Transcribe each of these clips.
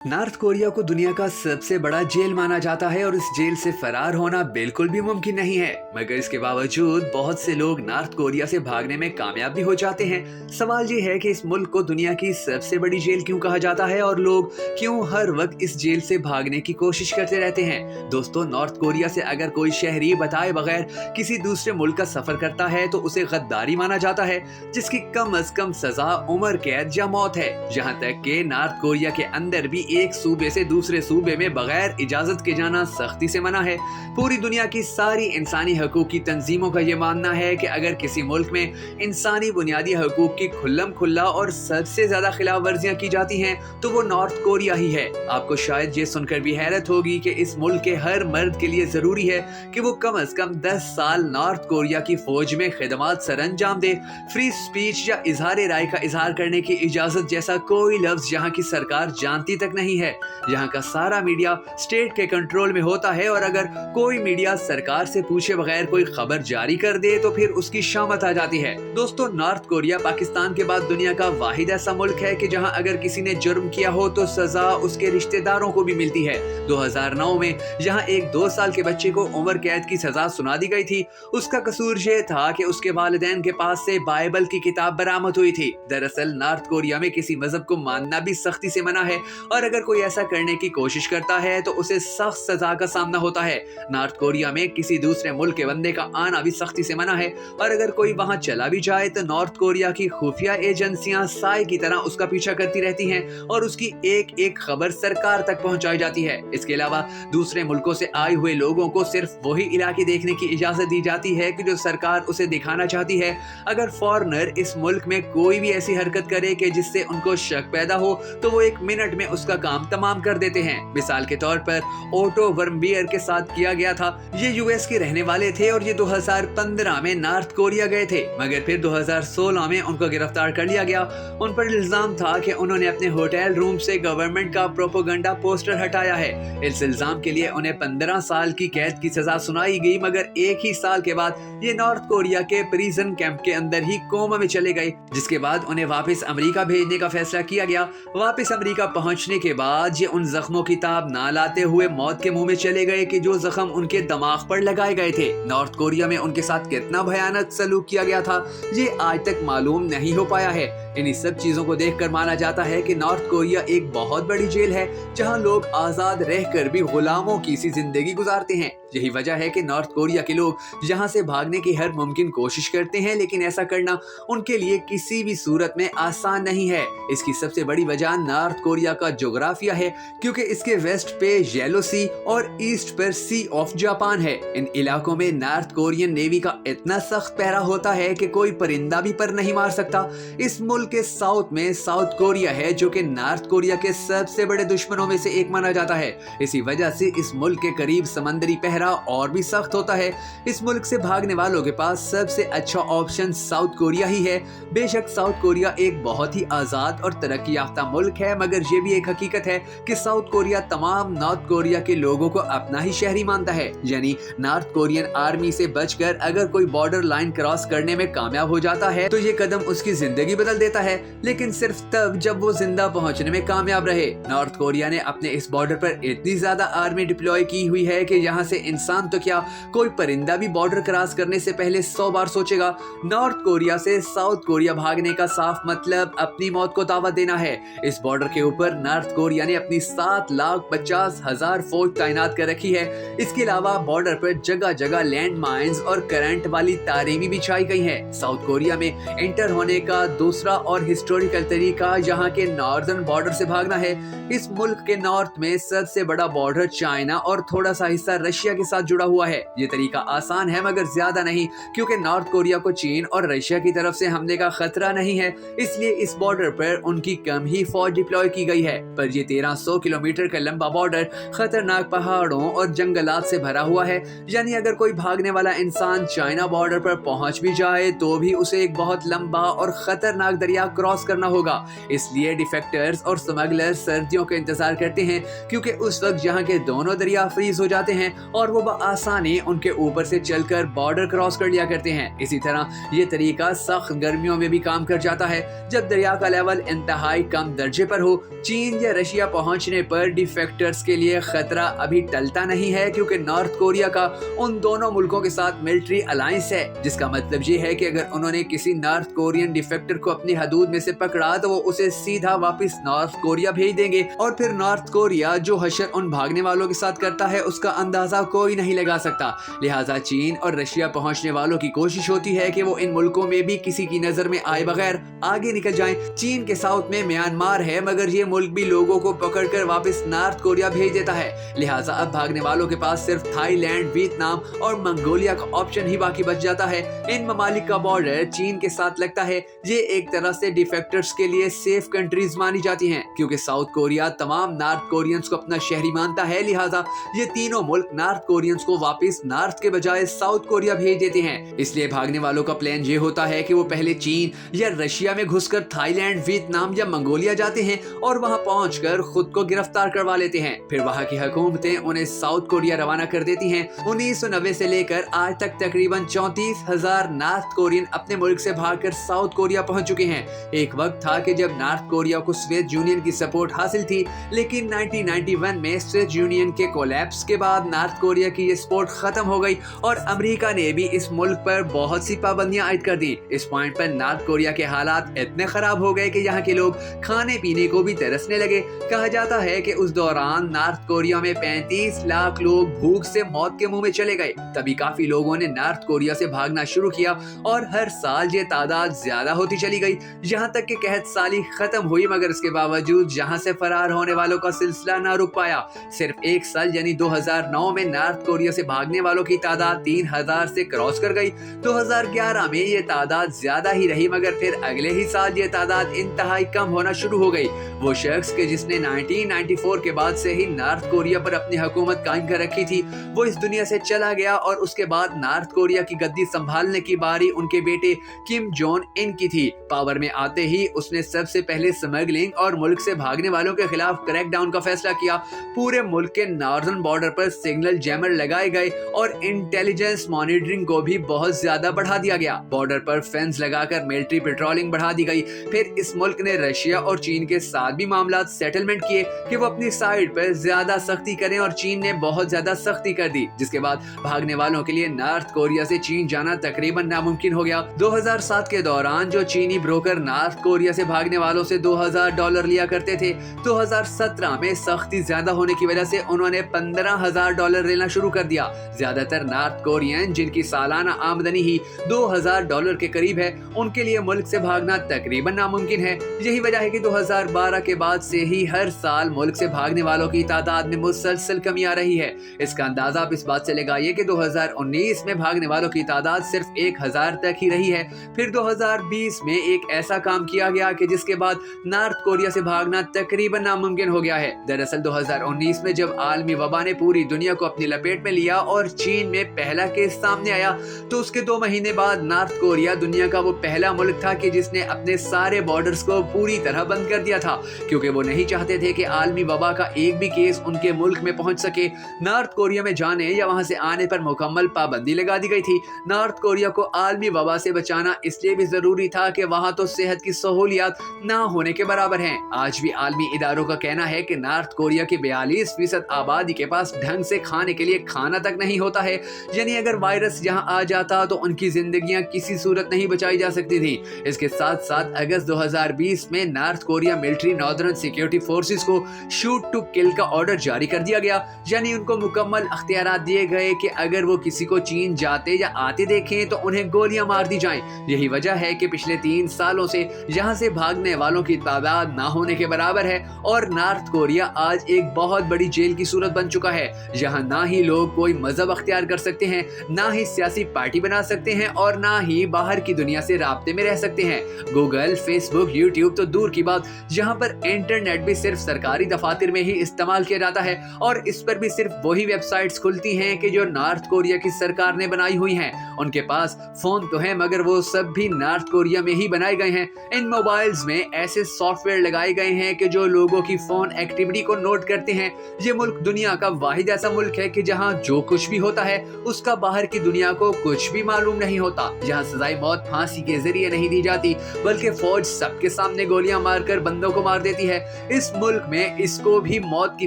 North Korea को दुनिया का सबसे बड़ा जेल माना जाता है और इस जेल से फरार होना बिल्कुल भी मुमकिन नहीं है, मगर इसके बावजूद बहुत से लोग नॉर्थ कोरिया से भागने में कामयाब भी हो जाते हैं। सवाल ये है कि इस मुल्क को दुनिया की सबसे बड़ी जेल क्यों कहा जाता है और लोग क्यों हर वक्त इस जेल से भागने की कोशिश करते रहते हैं। दोस्तों, नॉर्थ कोरिया से अगर कोई शहरी बताए बगैर किसी दूसरे मुल्क का सफर करता है तो उसे गद्दारी माना जाता है, जिसकी कम अज कम सजा उम्र कैद या मौत है। यहाँ तक कि नॉर्थ कोरिया के अंदर भी एक सूबे से दूसरे सूबे में बगैर इजाजत के जाना सख्ती से मना है। पूरी दुनिया की सारी इंसानी हकूक की तंजीमों का ये मानना है कि अगर किसी मुल्क में इंसानी बुनियादी हकूक की खुल्लम खुल्ला और सबसे ज्यादा खिलाफ वर्जियां की जाती हैं तो वो नॉर्थ कोरिया ही है। आपको शायद ये सुनकर भी हैरत होगी कि इस मुल्क के हर मर्द के लिए जरूरी है कि वो कम अज कम 10 साल नॉर्थ कोरिया की फौज में खिदमत सर अंजाम दे। फ्री स्पीच या इजहार राय का इजहार करने की इजाजत जैसा कोई लफ्ज यहाँ की सरकार जानती तक नहीं है। यहाँ का सारा मीडिया स्टेट के कंट्रोल में होता है और अगर कोई मीडिया सरकार से पूछे बगैर कोई खबर जारी कर दे तो फिर उसकी शामत आ जाती है। दोस्तों, नॉर्थ कोरिया पाकिस्तान के बाद दुनिया का वाहिद ऐसा मुल्क है कि जहाँ अगर किसी ने जुर्म किया हो तो सजा उसके रिश्तेदारों को भी मिलती है। 2009 में यहाँ एक 2 साल के बच्चे को उम्र कैद की सजा सुना दी गई थी। उसका कसूर ये था कि उसके वालिदैन के पास से बाइबल की किताब बरामद हुई थी। दरअसल नॉर्थ कोरिया में किसी मजहब को मानना भी सख्ती से मना है और अगर कोई ऐसा करने की कोशिश करता है तो उसे सख्त सजा का सामना होता है। नॉर्थ कोरिया में किसी दूसरे मुल्क के बंदे का आना भी सख्ती से मना है और अगर कोई वहां चला भी जाए तो नॉर्थ कोरिया की खुफिया एजेंसियां साए की तरह उसका पीछा करती रहती हैं और उसकी एक एक खबर सरकार तक पहुंचाई जाती है। इसके अलावा दूसरे मुल्कों से आए हुए लोगों को सिर्फ वही इलाके देखने की इजाजत दी जाती है कि जो सरकार उसे दिखाना चाहती है। अगर फॉरेनर इस मुल्क में कोई भी ऐसी हरकत करे कि जिससे उनको शक पैदा हो तो वो 1 मिनट में उसका काम तमाम कर देते हैं। मिसाल के तौर पर ओटो वर्मबियर के साथ किया गया था। ये यूएस के रहने वाले थे और ये 2015 में नॉर्थ कोरिया गए थे, मगर फिर 2016 में उनको गिरफ्तार कर लिया गया। उन पर इल्जाम था कि उन्होंने अपने होटल रूम से गवर्नमेंट का प्रोपेगेंडा पोस्टर हटाया है। इस इल्जाम के लिए उन्हें 15 साल की कैद की सजा सुनाई गई, मगर एक ही साल के बाद ये नॉर्थ कोरिया के प्रिजन कैंप के अंदर ही कोमा में चले गए, जिसके बाद उन्हें वापस अमेरिका भेजने का फैसला किया गया। वापस अमेरिका पहुंचने के बाद ये उन जख्मों की ताब ना लाते हुए मौत के मुंह में चले गए कि जो जख्म उनके दिमाग पर लगाए गए थे। नॉर्थ कोरिया में उनके साथ कितना भयानक सलूक किया गया था ये आज तक मालूम नहीं हो पाया है। इन्हीं सब चीजों को देखकर माना जाता है कि नॉर्थ कोरिया एक बहुत बड़ी जेल है जहां लोग आजाद रहकर भी गुलामों की सी जिंदगी गुजारते हैं। यही वजह है कि नॉर्थ कोरिया के लोग यहाँ से भागने की हर मुमकिन कोशिश करते हैं, लेकिन ऐसा करना उनके लिए किसी भी सूरत में आसान नहीं है। इसकी सबसे बड़ी वजह नॉर्थ कोरिया का जोग्राफिया है, क्योंकि इसके वेस्ट पे येलो सी और ईस्ट पर सी ऑफ जापान है। इन इलाकों में नॉर्थ कोरियन नेवी का इतना सख्त पहरा होता है कि कोई परिंदा भी पर नहीं मार सकता। इस मुल्क के साउथ में साउथ कोरिया है जो कि नॉर्थ कोरिया के सबसे बड़े दुश्मनों में से एक माना जाता है। इसी वजह से इस मुल्क के करीब समंदरी पहरा और भी सख्त होता है। इस मुल्क से भागने वालों के पास सबसे अच्छा ऑप्शन साउथ कोरिया ही है। बेशक साउथ कोरिया एक बहुत ही आजाद और तरक्की याफ्ता मुल्क है, मगर ये भी एक हकीकत है कि साउथ कोरिया तमाम नॉर्थ कोरिया के लोगों को अपना ही शहरी मानता है। यानी नॉर्थ कोरियन आर्मी से बचकर अगर कोई बॉर्डर लाइन क्रॉस करने में कामयाब हो जाता है तो ये कदम उसकी जिंदगी बदल देता है, लेकिन सिर्फ तब जब वो जिंदा पहुंचने में कामयाब रहे। नॉर्थ कोरिया ने अपने इस बॉर्डर पर इतनी ज्यादा आर्मी डिप्लॉय की हुई है कि यहाँ से इंसान तो क्या कोई परिंदा भी बॉर्डर क्रॉस करने से पहले 100 बार सोचेगा। नॉर्थ कोरिया से साउथ कोरिया भागने का साफ मतलब अपनी मौत को दावत देना है। इस बॉर्डर के ऊपर नॉर्थ कोरिया ने अपनी 7,50,000 फौज तैनात कर रखी है। इसके अलावा बॉर्डर पर जगह जगह लैंड माइंस और करंट वाली तारें भी बिछाई गई हैं। साउथ कोरिया में एंटर होने का दूसरा और हिस्टोरिकल तरीका यहाँ के नॉर्दर्न बॉर्डर से भागना है। इस मुल्क के नॉर्थ में सबसे बड़ा बॉर्डर चाइना और थोड़ा सा हिस्सा रशिया के साथ जुड़ा हुआ है। ये तरीका आसान है मगर ज्यादा नहीं, क्योंकि नॉर्थ कोरिया को चीन और रशिया की तरफ से हमले का खतरा नहीं है, इसलिए इस बॉर्डर पर उनकी कम ही फौज डिप्लॉय की गई है। पर ये 1300 किलोमीटर का लंबा बॉर्डर खतरनाक पहाड़ों और जंगलात से भरा हुआ है। यानी अगर कोई भागने वाला इंसान चाइना बॉर्डर पर पहुंच भी जाए तो भी उसे एक बहुत लंबा और खतरनाक दरिया क्रॉस करना होगा। इसलिए डिफेक्टर्स और स्मगलर्स सर्दियों का इंतजार करते हैं, क्योंकि उस वक्त यहाँ के दोनों दरिया फ्रीज हो जाते हैं और वो आसानी उनके ऊपर से चलकर बॉर्डर क्रॉस कर लिया करते हैं। इसी तरह ये तरीका सख्त गर्मियों में भी काम कर जाता है, जब दरिया का लेवल इंतहाई कम दर्जे पर हो। चीन या रशिया पहुंचने पर डिफेक्टर्स के लिए खतरा अभी टलता नहीं है, क्योंकि नॉर्थ कोरिया का उन दोनों मुल्कों के साथ मिलिट्री अलायंस है, जिसका मतलब ये है कि अगर उन्होंने किसी नॉर्थ कोरियन डिफेक्टर को अपनी हदूद में से पकड़ा तो वो उसे सीधा वापस नॉर्थ कोरिया भेज देंगे, और फिर नॉर्थ कोरिया जो हशर उन भागने वालों के साथ करता है उसका अंदाजा कोई नहीं लगा सकता। लिहाजा चीन और रशिया पहुंचने वालों की कोशिश होती है कि वो इन मुल्कों में भी किसी की नजर में आए बगैर आगे निकल जाएं। चीन के साउथ में म्यांमार है, मगर ये मुल्क भी लोगों को पकड़कर वापस नॉर्थ कोरिया भेज देता है। लिहाजा अब भागने वालों के पास सिर्फ थाईलैंड, वियतनाम और मंगोलिया का ऑप्शन ही बाकी बच जाता है। इन ममालिक का बॉर्डर चीन के साथ लगता है। ये एक तरह से डिफेक्टर्स के लिए सेफ कंट्रीज मानी जाती हैं, क्योंकि साउथ कोरिया तमाम नॉर्थ कोरियंस को अपना शहरी मानता है। लिहाजा ये तीनों मुल्क नॉर्थ कोरियंस को वापस नॉर्थ के बजाय साउथ कोरिया भेज देते हैं। इसलिए भागने वालों का प्लान ये होता है कि वो पहले चीन या रशिया में घुसकर थाईलैंड, वियतनाम या मंगोलिया जाते हैं और वहां पहुंचकर खुद को गिरफ्तार करवा लेते हैं। फिर वहां की हुकूमतें उन्हें साउथ कोरिया रवाना कर देती हैं। 1990 से लेकर आज तक तकरीबन 34,000 नॉर्थ कोरियन अपने मुल्क से भागकर साउथ कोरिया पहुंच चुके हैं। एक वक्त था कि जब नॉर्थ कोरिया को सोवियत यूनियन की सपोर्ट हासिल थी, लेकिन 1991 में सोवियत यूनियन के कोलैप्स के बाद नॉर्थ कोरिया की ये सपोर्ट खत्म हो गई और अमेरिका ने भी इस मुल्क पर बहुत सी पाबंदियां आयद कर दी। इस पॉइंट पर नॉर्थ कोरिया के हालात इतने खराब हो गए कि यहाँ के लोग खाने पीने को भी तरसने लगे। कहा जाता है कि उस दौरान नॉर्थ कोरिया में 35 लाख लोग भूख से मौत के मुंह में चले गए। तभी काफी लोगों ने नॉर्थ कोरिया से भागना शुरू किया और हर साल ये तादाद ज्यादा होती चली गई, यहाँ तक कि कहत साली खत्म हुई, मगर इसके बावजूद यहाँ से फरार होने वालों का सिलसिला ना रुक पाया। सिर्फ एक साल यानी 2009 में नॉर्थ कोरिया से भागने वालों की तादाद 3,000 से क्रॉस कर गई। 2011 में ये तादाद ज्यादा ही रही, मगर फिर अगले ही साल ये तादाद इंतहाई कम होना शुरू हो गई। वो शख्स के जिसने 1994 के बाद से ही नॉर्थ कोरिया पर अपनी हुकूमत कायम कर रखी थी, वो इस दुनिया से चला गया और उसके बाद नॉर्थ कोरिया की गद्दी संभालने की बारी उनके बेटे किम जोंग इन की थी। पावर में आते ही उसने सबसे पहले स्मगलिंग और मुल्क से भागने वालों के खिलाफ क्रैकडाउन का फैसला किया। पूरे मुल्क के नॉर्दर्न बॉर्डर पर सिग्नल जैमर लगाए गए और इंटेलिजेंस मॉनिटरिंग को भी बहुत ज्यादा बढ़ा दिया गया। बॉर्डर पर फेंस लगाकर मिलिट्री पेट्रोलिंग बढ़ा दी गई। फिर इस मुल्क ने रशिया और चीन के साथ भी मामला सेटलमेंट किए कि वो अपनी साइड पर ज्यादा सख्ती करें, और चीन ने बहुत ज्यादा सख्ती कर दी, जिसके बाद भागने वालों के लिए नॉर्थ कोरिया से चीन जाना तकरीबन नामुमकिन हो गया। 2007 के दौरान जो चीनी ब्रोकर नॉर्थ कोरिया से भागने वालों से $2,000 लिया करते थे, 2017 में सख्ती ज्यादा होने की वजह से उन्होंने $15,000 लेना शुरू कर दिया। ज्यादातर नॉर्थ कोरियन जिनकी सालाना आमदनी ही $2,000 के करीब है, उनके लिए मुल्क से भागना तकरीबन नामुमकिन है। यही वजह है कि 2012 के बाद से ही हर साल मुल्क से भागने वालों की तादाद में मुसलसल कमी आ रही है। इसका अंदाजा आप इस बात से लगाइए कि 2019 में भागने वालों की तादाद सिर्फ 1,000 तक ही रही है। फिर 2020 में एक ऐसा काम किया गया कि जिसके बाद नॉर्थ कोरिया से भागना तकरीबन नामुमकिन हो गया है। दरअसल 2019 में जब आलमी वबा ने पूरी दुनिया को अपनी लपेट में लिया और चीन में पहला केस सामने आया, तो उसके 2 महीने बाद नॉर्थ कोरिया दुनिया का वो पहला मुल्क था कि जिसने अपने सारे बॉर्डर्स को पूरी तरह बंद कर दिया था, क्योंकि वो नहीं चाहते थे कि आलमी वबा का एक भी केस उनके मुल्क में पहुंच सके। नॉर्थ कोरिया में जाने या वहां से आने पर मुकम्मल पाबंदी लगा दी गई थी। नॉर्थ कोरिया को आलमी वबा से बचाना इसलिए भी जरूरी था कि वहां तो सेहत की सहूलियात ना होने के बराबर हैं। आज भी आलमी इदारों का कहना है कि नॉर्थ कोरिया की 42% आबादी के पास ढंग से खाने के लिए खाना तक नहीं होता है, यानी अगर वायरस यहाँ आ जाता तो उनकी जिंदगियां किसी सूरत नहीं बचाई जा सकती थी। इसके साथ साथ अगस्त 2020 में north Korea military northern security forces को शूट टू किल का ऑर्डर जारी कर दिया गया, यानी उनको मुकम्मल अख्तियारात दिए गए कि अगर वो किसी को चीन जाते या आते देखें तो उन्हें गोलियां मार दी जाएं। यही वजह है कि पिछले 3 सालों से यहाँ से भागने वालों की तादाद ना होने के बराबर है और नॉर्थ कोरिया आज एक बहुत बड़ी जेल की सूरत बन चुका है। यहाँ ना ही लोग कोई मजहब अख्तियार कर सकते हैं, ना ही सियासी पार्टी बना सकते हैं और ना ही बाहर की दुनिया से राब्ते में रह सकते हैं। गूगल, फेसबुक, यूट्यूब तो दूर की बात, यहाँ पर इंटरनेट भी सिर्फ सरकारी दफातर में ही इस्तेमाल किया जाता है और इस पर भी सिर्फ वही वेबसाइट्स खुलती हैं कि जो नॉर्थ कोरिया की सरकार ने बनाई हुई हैं। उनके पास फोन तो है, मगर वो सब भी नॉर्थ कोरिया में ही बनाए गए हैं। इन मोबाइल्स में ऐसे सॉफ्टवेयर लगाए गए हैं कि जो लोगों की फोन एक्टिविटी को नोट करते हैं। ये मुल्क दुनिया का वाहिद ऐसा मुल्क है कि जहां जो कुछ भी होता है उसका बाहर की दुनिया को कुछ भी मालूम नहीं होता, जहां सजाए मौत फांसी के जरिए नहीं दी जाती बल्कि फौज सबके सामने गोलियां मारकर बंदों को मार देती है। इस मुल्क में इसको भी मौत की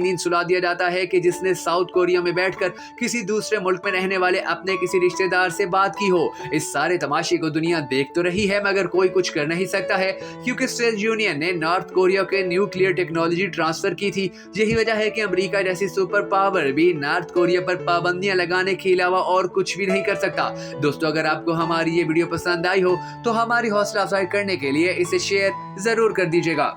नींद सुला दिया जाता है कि जिसने साउथ कोरिया में बैठकर किसी दूसरे मुल्क में रहने वाले अपने किसी रिश्तेदार से बात की हो। इस सारे तमाशे को दुनिया देख तो रही है मगर कोई कुछ कर नहीं सकता है, क्योंकि सोवियत यूनियन ने नॉर्थ कोरिया के न्यूक्लियर टेक्नोलॉजी ट्रांसफर की थी। यही वजह है कि अमेरिका जैसी सुपर पावर भी नॉर्थ कोरिया पर पाबंदियां लगाने के अलावा और कुछ भी नहीं कर सकता। दोस्तों, अगर आपको हमारी ये वीडियो पसंद आई हो तो हमारी हौसला अफजाई करने के लिए इसे शेयर जरूर कर दीजिएगा।